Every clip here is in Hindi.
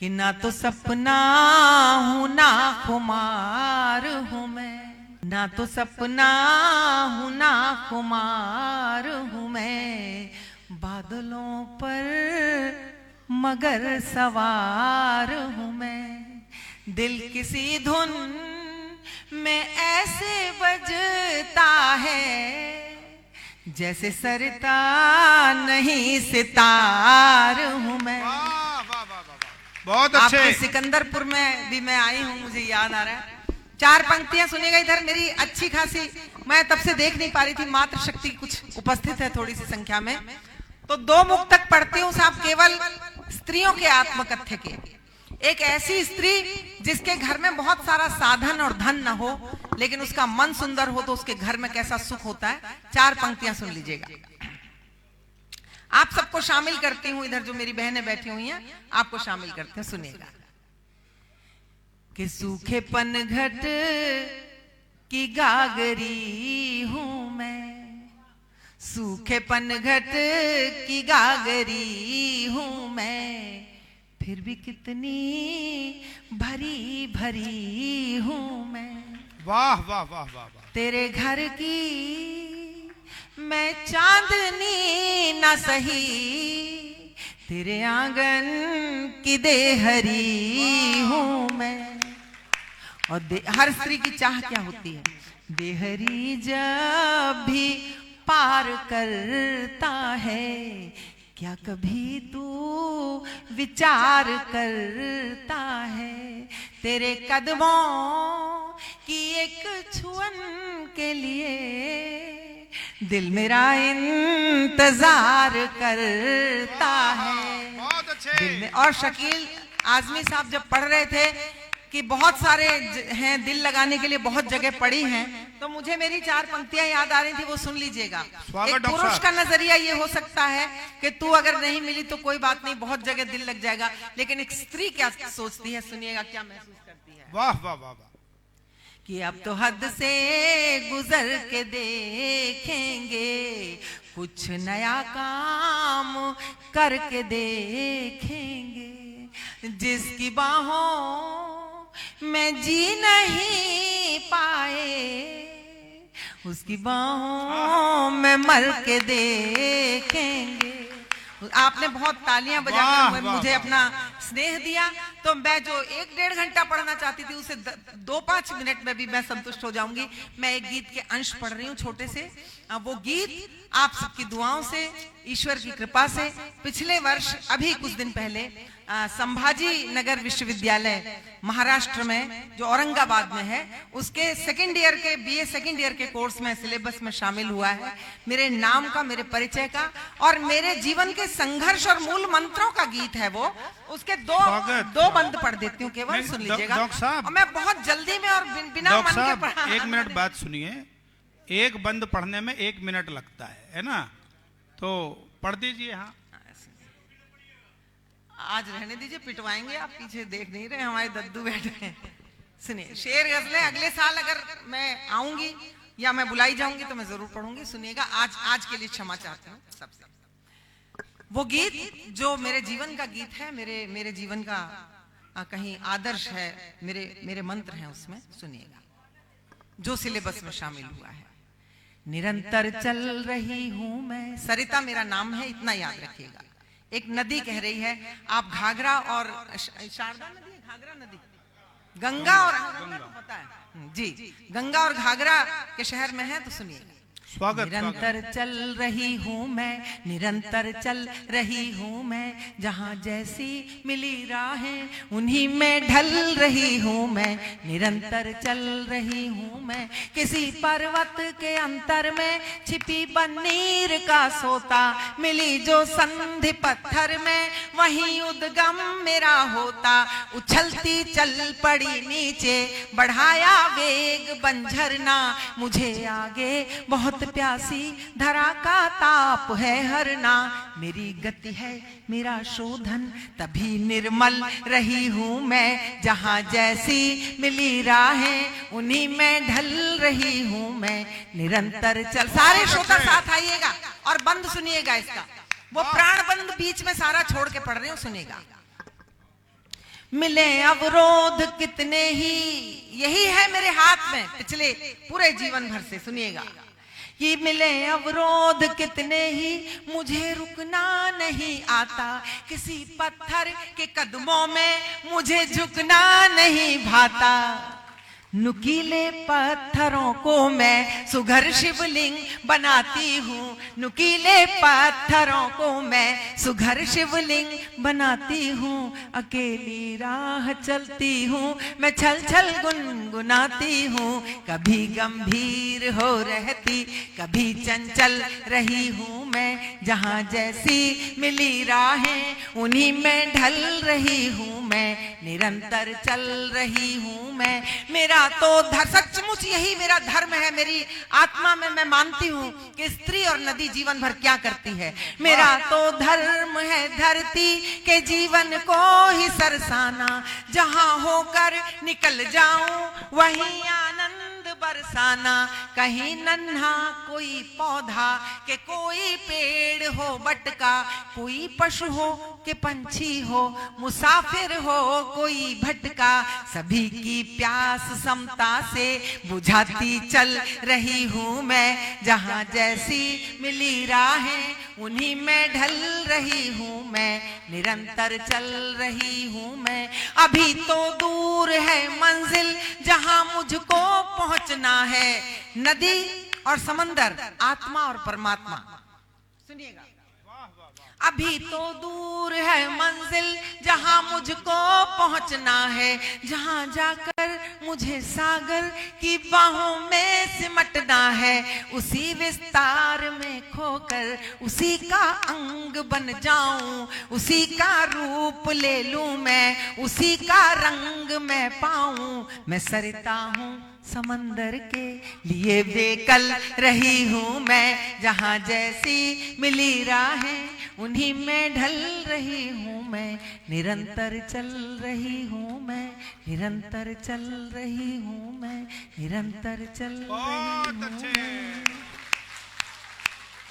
कि ना तो सपना हूं ना खुमार हूं मैं, ना तो सपना हूं ना खुमार हूं मैं, बादलों पर मगर सवार हूं मैं। दिल किसी धुन में ऐसे बजता है जैसे सरता नहीं सितार हूं मैं। बहुत अच्छे। आपके सिकंदरपुर में भी मैं आई हूँ, मुझे याद आ रहा है। 4 पंक्तियां सुनिएगा। इधर मेरी अच्छी खासी, मैं तब से देख नहीं पा रही थी, मातृशक्ति कुछ उपस्थित है थोड़ी सी संख्या में, तो 2 मुख तक पढ़ती हूँ साहब, केवल स्त्रियों के आत्मकथ्य के। एक ऐसी स्त्री जिसके घर में बहुत सारा साधन और धन न हो, लेकिन उसका मन सुंदर हो तो उसके घर में कैसा सुख होता है। 4 पंक्तियां सुन लीजिएगा। आप सबको शामिल करती हूं, इधर जो मेरी बहनें बैठी हुई हैं आपको शामिल करते हैं, सुनिएगा। कि सूखे पनघट की गागरी हूं मैं, सूखे पनघट की गागरी हूं मैं, फिर भी कितनी भरी भरी हूं मैं। वाह वाह वाह वाह वाह। तेरे घर की मैं चांदनी न सही, तेरे आंगन की देहरी हूं मैं। और हर स्त्री की चाह क्या होती है? देहरी जब भी पार करता है, क्या कभी तू विचार करता है, तेरे कदमों की एक छुअन के लिए दिल मेरा इंतजार करता है। बहुत अच्छे। दिल में। और शकील आजमी साहब जब पढ़ रहे थे कि बहुत सारे हैं दिल लगाने के लिए, बहुत जगह पड़ी हैं, तो मुझे मेरी 4 पंक्तियां याद आ रही थी, वो सुन लीजिएगा। एक पुरुष का नजरिया ये हो सकता है कि तू अगर नहीं मिली तो कोई बात नहीं, बहुत जगह दिल लग जाएगा, लेकिन एक स्त्री क्या सोचती है, सुनिएगा क्या महसूस करती है। वाह वाह वाह वाह। कि अब तो हद से गुजर के देखेंगे, कुछ नया काम करके देखेंगे, जिसकी बाहों में जी नहीं पाए, उसकी बाहों में मर के देखेंगे। आपने बहुत तालियां बजाकर मुझे अपना स्नेह दिया, तो मैं जो 1-1.5 घंटा पढ़ना चाहती थी उसे 2-5 मिनट में भी मैं संतुष्ट हो जाऊंगी। मैं एक गीत के अंश पढ़ रही हूँ छोटे से। वो गीत आप सबकी दुआओं से, ईश्वर की कृपा से, पिछले वर्ष अभी कुछ दिन पहले संभाजी नगर विश्वविद्यालय महाराष्ट्र में जो औरंगाबाद में है, उसके सेकेंड ईयर के बीए सेकेंड ईयर के कोर्स में सिलेबस में शामिल हुआ है। मेरे नाम का, मेरे परिचय का और मेरे जीवन के संघर्ष और मूल मंत्रों का गीत है वो। उसके दो बंद पढ़ देती हूँ, केवल सुन लीजिएगा। और मैं बहुत जल्दी में और बिना मन के पढ़ा। 1 मिनट बात सुनिए। एक बंद पढ़ने में 1 मिनट लगता है ना, तो पढ़ दीजिए। हाँ, आज रहने दीजिए, पिटवाएंगे आप, पीछे देख नहीं रहे हमारे दद्दू बैठे हैं। सुनिए, शेर गजलें अगले साल अगर मैं आऊंगी या मैं बुलाई जाऊंगी तो मैं जरूर पढ़ूंगी, सुनिएगा। आज के लिए क्षमा चाहती हूँ सबसे। वो गीत जो मेरे जीवन का गीत है, मेरे जीवन का कहीं आदर्श है, मेरे मंत्र हैं उसमें, सुनिएगा, जो सिलेबस में शामिल हुआ है। निरंतर चल रही हूं मैं, सरिता मेरा नाम है, इतना याद रखिएगा। एक नदी कह रही है, आप घाघरा और शारदा नदी, घाघरा नदी, गंगा और गंगा तो पता है जी, गंगा और घाघरा के शहर में है, तो सुनिए। निरंतर चल रही हूँ मैं, निरंतर चल रही हूँ मैं, जहाँ जैसी मिली राहें उन्हीं में ढल रही हूँ मैं। निरंतर चल रही हूँ मैं, किसी पर्वत के अंतर में छिपी बन्नीर का सोता, मिली जो संधि पत्थर में वहीं उद्गम मेरा होता। उछलती चल पड़ी नीचे, बढ़ाया वेग बंझरना, मुझे आगे बहुत प्यासी धरा का ताप है हरना। मेरी गति है मेरा शोधन, तभी निर्मल रही हूँ मैं, जहाँ जैसी मिली राहें उन्हीं में ढल रही हूँ मैं। निरंतर चल, सारे श्रोता साथ आइएगा और बंद सुनिएगा इसका, वो प्राण बंद बीच में सारा छोड़ के पढ़ रहे हो, सुनिएगा। मिले अवरोध कितने ही, यही है मेरे हाथ में पिछले पूरे जीवन भर से। सुनिएगा, ये मिले अवरोध कितने ही, मुझे रुकना नहीं आता, किसी पत्थर के कदमों में मुझे झुकना नहीं भाता। नुकीले पत्थरों को मैं सुघर शिवलिंग बनाती हूँ, नुकीले पत्थरों को मैं सुघर शिवलिंग बनाती हूँ। अकेली राह चलती हूँ मैं, छल छल गुनगुनाती हूँ। कभी गंभीर हो रहती, कभी चंचल रही हूँ मैं। जहाँ जैसी मिली राहें उन्हीं में ढल रही हूँ मैं, निरंतर चल रही हूँ मैं। मेरा तो सचमुच यही मेरा धर्म है। मेरी आत्मा में मैं मानती हूँ कि स्त्री और नदी जीवन भर क्या करती है। मेरा तो धर्म है धरती के जीवन को ही सरसाना, जहाँ होकर निकल जाऊं वहीं आनंद बरसाना। कहीं नन्हा कोई पौधा के कोई पेड़ हो बटका, कोई पशु हो के पंछी हो, मुसाफिर हो कोई भटका। सभी की प्यास समता से बुझाती चल रही हूँ मैं। जहाँ जैसी मिली राहें उन्हीं में ढल रही हूँ मैं, निरंतर चल रही हूँ मैं। अभी तो दूर है मंजिल जहाँ मुझको पहुंचना है, नदी और समंदर, आत्मा और परमात्मा। सुनिएगा, अभी तो दूर है मंजिल जहाँ मुझको पहुंचना है, जहाँ जाकर मुझे सागर की बाहों में सिमटना है। उसी विस्तार में खोकर उसी का अंग बन जाऊं, उसी का रूप ले लूं मैं, उसी का रंग मैं पाऊं। मैं सरिता हूँ समंदर के लिए बेकल रही हूँ मैं, जहाँ जैसी मिली राहें उन्हीं में ढल रही हूँ मैं। निरंतर चल रही हूँ मैं, निरंतर चल रही हूँ मैं, निरंतर चल रही हूँ।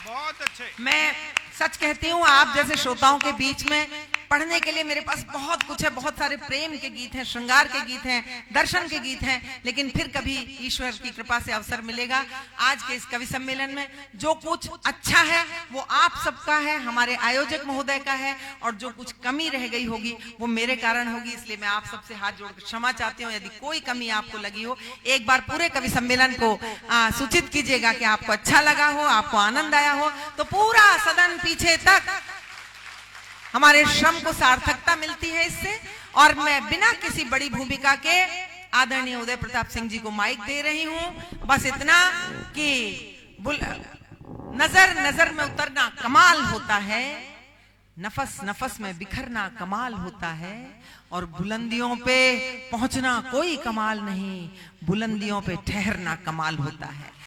बहुत अच्छे। मैं सच कहती हूँ, आप जैसे श्रोताओं के बीच में पढ़ने के लिए मेरे पास बहुत कुछ है। बहुत सारे प्रेम के गीत हैं, श्रृंगार के गीत हैं, दर्शन के गीत हैं, लेकिन फिर कभी ईश्वर की कृपा से अवसर मिलेगा। आज के इस कवि सम्मेलन में जो कुछ अच्छा है वो आप सबका है, हमारे आयोजक महोदय का है, और जो कुछ कमी रह गई होगी वो मेरे कारण होगी। इसलिए मैं आप सबसे हाथ जोड़कर क्षमा चाहती हूँ यदि कोई कमी आपको लगी हो। एक बार पूरे कवि सम्मेलन को सूचित कीजिएगा कि आपको अच्छा लगा हो, आपको आनंद आया हो, तो पूरा सदन पीछे तक हमारे श्रम को सार्थकता मिलती है इससे। और मैं बिना किसी बड़ी भूमिका के आदरणीय उदय प्रताप सिंह जी को माइक दे रही हूं। बस इतना कि नजर नजर में उतरना कमाल होता है, नफस नफस में बिखरना कमाल होता है, और बुलंदियों पे पहुंचना कोई कमाल नहीं, बुलंदियों पे ठहरना कमाल होता है।